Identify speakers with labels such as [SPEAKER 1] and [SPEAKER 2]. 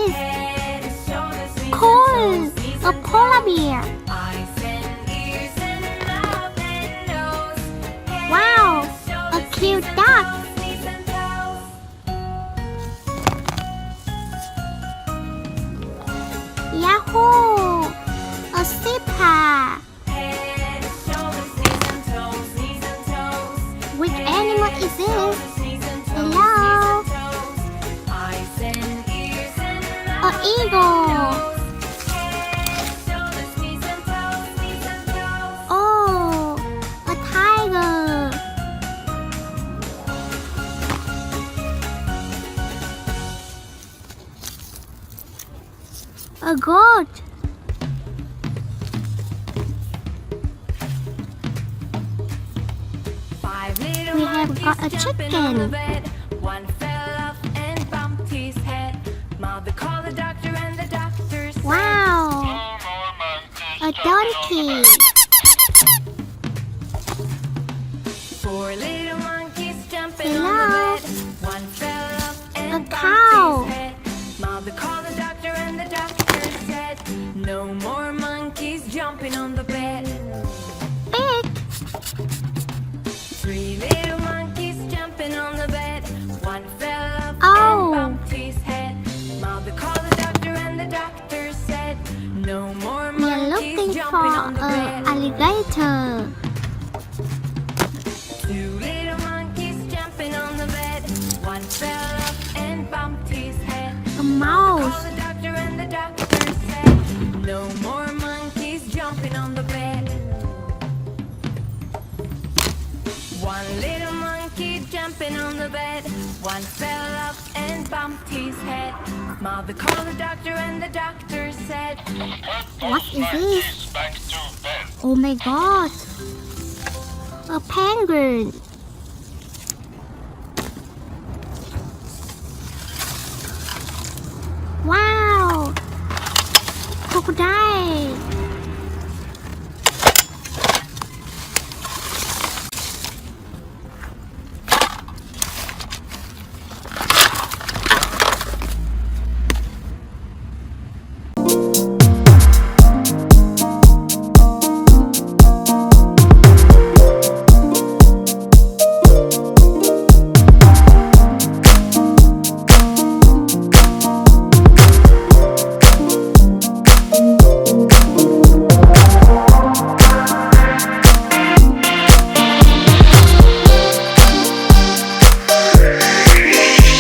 [SPEAKER 1] this? Cool! A polar bear. Wow! A cute duck. Yahoo! A zebra. Which animal is this? Hello? An eagle. Oh, a tiger. A goat. We have got a chicken.
[SPEAKER 2] One fell off and bumped his head. Mother called the doctor and the doctor said,
[SPEAKER 1] Wow! A donkey.
[SPEAKER 2] four little monkeys jumping
[SPEAKER 1] Hello?
[SPEAKER 2] on the bed. One fell off and
[SPEAKER 1] A
[SPEAKER 2] bumped
[SPEAKER 1] cow.
[SPEAKER 2] his head. Mother called the doctor and the doctor said, no more monkeys jumping on the bed.
[SPEAKER 1] Pig.
[SPEAKER 2] Three little monkeys jumping on the bed. One fell off
[SPEAKER 1] Oh.
[SPEAKER 2] and bumped his head. Mother called the doctor and the doctor said, no more
[SPEAKER 1] We are
[SPEAKER 2] monkeys
[SPEAKER 1] looking
[SPEAKER 2] jumping
[SPEAKER 1] for
[SPEAKER 2] on the
[SPEAKER 1] an
[SPEAKER 2] bed.
[SPEAKER 1] alligator.
[SPEAKER 2] Two little monkeys jumping on the bed. One fell off and bumped his head.
[SPEAKER 1] A mouse.
[SPEAKER 2] Called the doctor and the doctor said, no more monkeys jumping on the bed. One little monkey jumping on the bed. One fell off and bumped his head. Mother called the doctor and the doctor said,
[SPEAKER 1] What is this? Oh my god! A penguin! Wow! Crocodile!